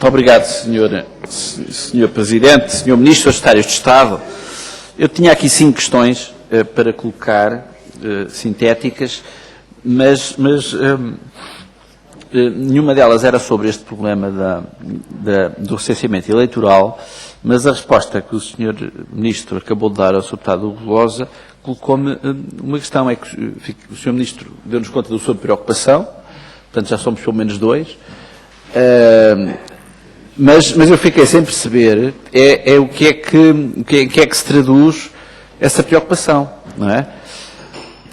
Muito obrigado, Sr. Presidente, Sr. Ministro, Secretários de Estado. Eu tinha aqui 5 questões para colocar, sintéticas, mas nenhuma delas era sobre este problema do recenseamento eleitoral, mas a resposta que o Sr. Ministro acabou de dar ao Sr. Deputado Hugo Velosa colocou-me uma questão, é que o Sr. Ministro deu-nos conta da sua preocupação, portanto já somos pelo menos 2, mas eu fiquei sem perceber o que é que se traduz essa preocupação, não é?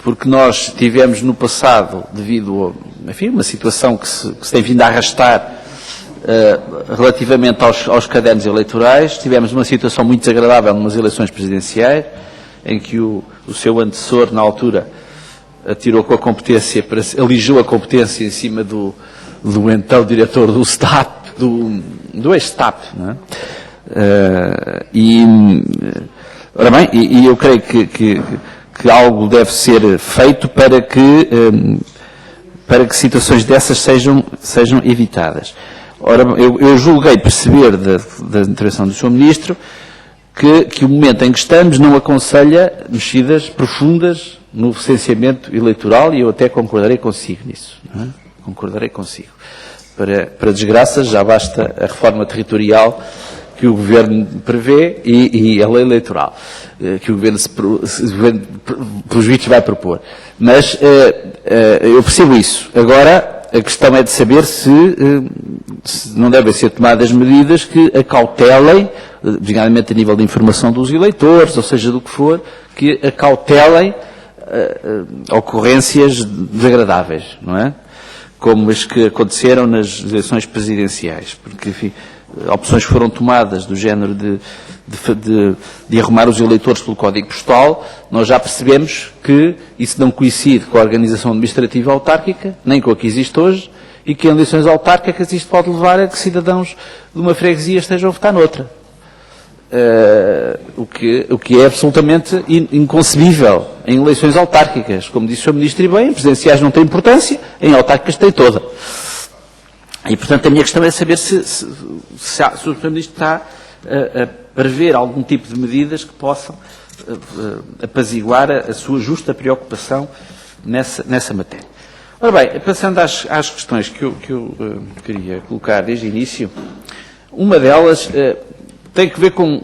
Porque nós tivemos no passado, devido a, enfim, uma situação que se tem vindo a arrastar relativamente aos cadernos eleitorais, tivemos uma situação muito desagradável numas eleições presidenciais, em que o seu antecessor, na altura, atirou com a competência, alijou a competência em cima do então diretor do STAP, do ex-STAP, não é? Ora bem, e eu creio que algo deve ser feito para que situações dessas sejam evitadas. Ora, eu julguei perceber da intervenção do Sr. Ministro que o momento em que estamos não aconselha mexidas profundas no recenseamento eleitoral, e eu até concordarei consigo nisso. Não é? Concordarei consigo. Para desgraças, já basta a reforma territorial que o Governo prevê e a lei eleitoral que o Governo, pelos vistos, vai propor. Mas eu percebo isso. Agora, a questão é de saber se não devem ser tomadas medidas que acautelem, designadamente a nível de informação dos eleitores, ou seja, do que for, que acautelem ocorrências desagradáveis, não é? Como as que aconteceram nas eleições presidenciais, porque, enfim, opções foram tomadas do género de arrumar os eleitores pelo código postal. Nós já percebemos que isso não coincide com a organização administrativa autárquica, nem com a que existe hoje, e que em eleições autárquicas isto pode levar a que cidadãos de uma freguesia estejam a votar noutra. O que é absolutamente inconcebível em eleições autárquicas. Como disse o Sr. Ministro, e bem, em presidenciais não tem importância, em autárquicas tem toda. E, portanto, a minha questão é saber se o Sr. Ministro está a prever algum tipo de medidas que possam apaziguar a sua justa preocupação nessa matéria. Ora bem, passando às questões que eu queria colocar desde o início, uma delas tem que ver com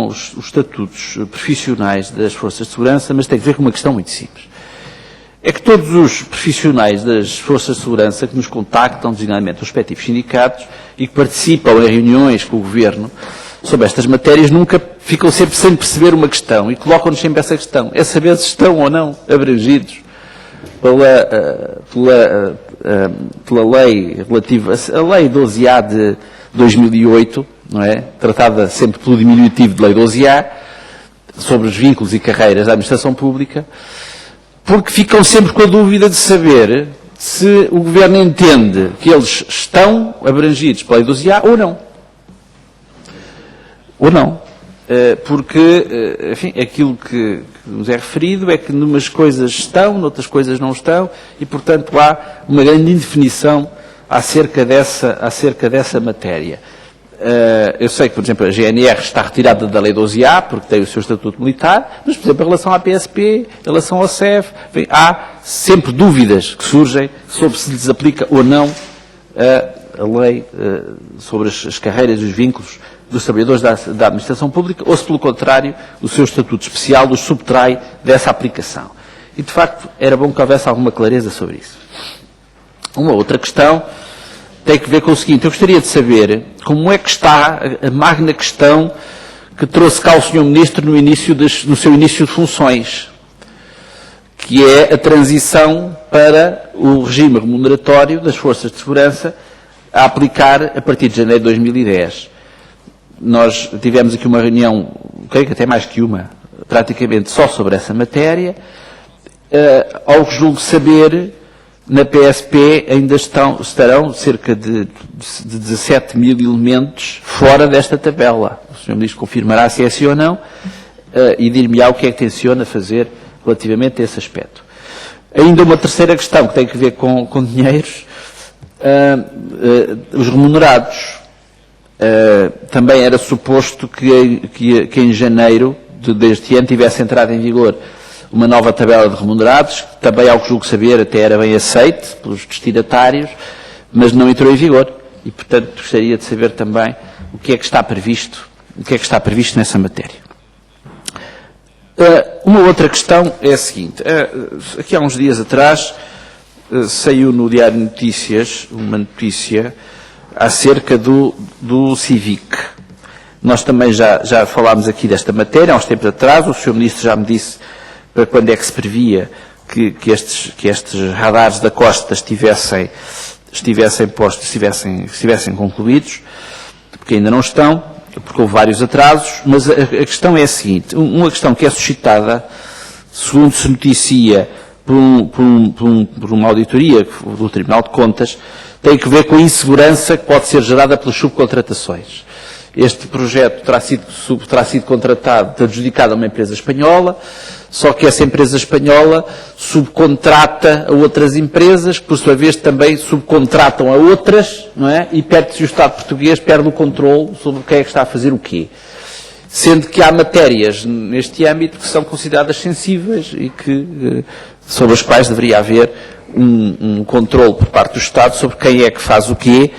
os estatutos profissionais das forças de segurança, mas tem que ver com uma questão muito simples. É que todos os profissionais das forças de segurança que nos contactam, designadamente os respectivos sindicatos, e que participam em reuniões com o Governo sobre estas matérias, nunca ficam sempre sem perceber uma questão e colocam-nos sempre essa questão. É saber se estão ou não abrangidos pela lei relativa, a lei 12A de 2008, não é? Tratada sempre pelo diminutivo de lei 12A, sobre os vínculos e carreiras da administração pública, porque ficam sempre com a dúvida de saber se o Governo entende que eles estão abrangidos pela lei 12A ou não. Ou não. Porque, enfim, aquilo que nos é referido é que numas coisas estão, noutras coisas não estão, e, portanto, há uma grande indefinição acerca dessa matéria. Eu sei que, por exemplo, a GNR está retirada da lei 12A, porque tem o seu estatuto militar, mas, por exemplo, em relação à PSP, em relação ao CEF, bem, há sempre dúvidas que surgem sobre se lhes aplica ou não a lei sobre as carreiras e os vínculos dos trabalhadores da administração pública, ou se, pelo contrário, o seu estatuto especial os subtrai dessa aplicação. E, de facto, era bom que houvesse alguma clareza sobre isso. Uma outra questão tem que ver com o seguinte: eu gostaria de saber como é que está a magna questão que trouxe cá o Sr. Ministro no seu início de funções, que é a transição para o regime remuneratório das forças de segurança a aplicar a partir de janeiro de 2010. Nós tivemos aqui uma reunião, creio que até mais que uma, praticamente só sobre essa matéria. Ao que julgo saber, na PSP ainda estarão cerca de 17 mil elementos fora desta tabela. O Sr. Ministro confirmará se é assim ou não e dir-me-á o que é que tenciona fazer relativamente a esse aspecto. Ainda uma terceira questão que tem que ver com dinheiros Os remunerados. Também era suposto que em janeiro deste ano tivesse entrado em vigor uma nova tabela de remunerados, que também, ao que julgo saber, até era bem aceite pelos destinatários, mas não entrou em vigor. E, portanto, gostaria de saber também o que é que está previsto nessa matéria. Uma outra questão é a seguinte. Aqui há uns dias atrás saiu no Diário de Notícias uma notícia acerca do CIVIC. Nós também já falámos aqui desta matéria há uns tempos atrás. O Sr. Ministro já me disse para quando é que se previa que estes radares da costa estivessem concluídos, porque ainda não estão, porque houve vários atrasos, mas a questão é a seguinte. Uma questão que é suscitada, segundo se noticia por uma auditoria do Tribunal de Contas, tem que ver com a insegurança que pode ser gerada pelas subcontratações. Este projeto terá sido contratado, adjudicado a uma empresa espanhola, só que essa empresa espanhola subcontrata a outras empresas, que por sua vez também subcontratam a outras, não é? E perde-se o Estado português, perde o controle sobre quem é que está a fazer o quê. Sendo que há matérias neste âmbito que são consideradas sensíveis e sobre as quais deveria haver um controle por parte do Estado sobre quem é que faz o quê,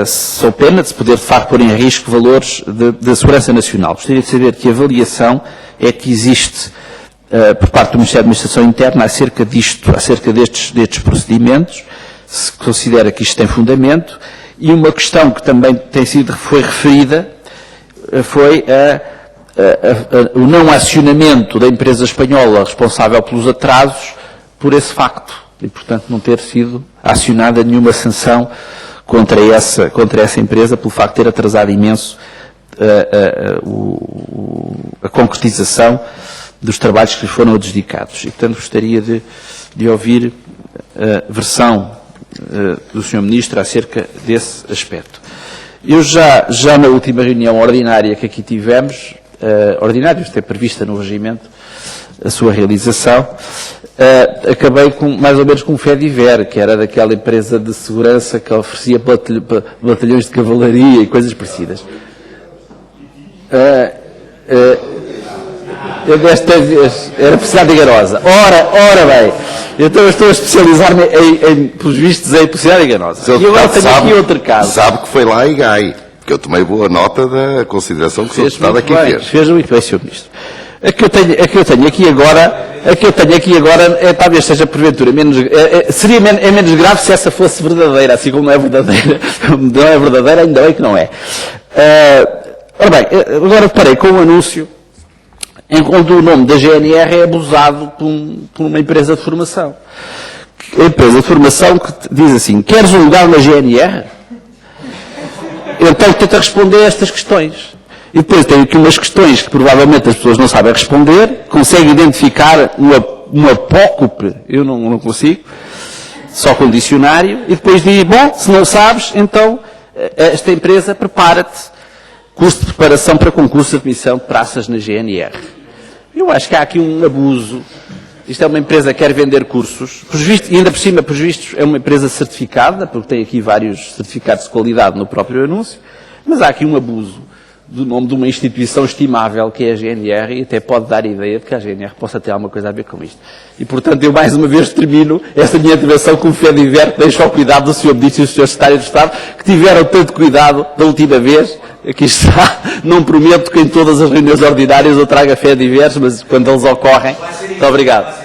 sob pena de se poder de facto pôr em risco valores da segurança nacional. Gostaria de saber que avaliação é que existe por parte do Ministério da Administração Interna acerca destes procedimentos, se considera que isto tem fundamento, e uma questão que também foi referida foi o não acionamento da empresa espanhola responsável pelos atrasos por esse facto e, portanto, não ter sido acionada nenhuma sanção contra essa empresa pelo facto de ter atrasado imenso a concretização dos trabalhos que lhe foram adjudicados. E, portanto, gostaria de ouvir a versão do Sr. Ministro acerca desse aspecto. Eu já na última reunião ordinária que aqui tivemos, ordinária, isto é prevista no regimento, a sua realização, acabei mais ou menos com um Fediver, que era daquela empresa de segurança que oferecia batalhões de cavalaria e coisas parecidas. Eu desta vez era Cidade de Garosa. Ora bem, então eu estou a especializar-me pelos vistos em Cidade de Garosa. E agora tenho aqui outro caso. Sabe que foi lá em Gai, que eu tomei boa nota da consideração que o Sr. Deputado aqui fez. Fez muito bem, Sr. Ministro. A que eu tenho aqui agora talvez seja porventura menos, menos grave se essa fosse verdadeira, assim como não é verdadeira, ainda bem que não é. Ora bem, agora parei com um anúncio onde o nome da GNR é abusado por uma empresa de formação. A empresa de formação que diz assim: queres um lugar na GNR? Então tenta responder a estas questões. E depois tem aqui umas questões que provavelmente as pessoas não sabem responder, conseguem identificar um apócope, eu não consigo, só com dicionário, e depois diz, bom, se não sabes, então esta empresa prepara-te, curso de preparação para concurso de admissão de praças na GNR. Eu acho que há aqui um abuso. Isto é uma empresa que quer vender cursos, e ainda por cima, por vistos, é uma empresa certificada, porque tem aqui vários certificados de qualidade no próprio anúncio, mas há aqui um abuso do nome de uma instituição estimável que é a GNR e até pode dar a ideia de que a GNR possa ter alguma coisa a ver com isto. E, portanto, eu mais uma vez termino esta minha intervenção com o Fediver, que deixo ao cuidado do Sr. Ministro e do Sr. Secretário de Estado, que tiveram tanto cuidado da última vez. Aqui está, não prometo que em todas as reuniões ordinárias eu traga Fedivers, mas quando eles ocorrem. Muito obrigado.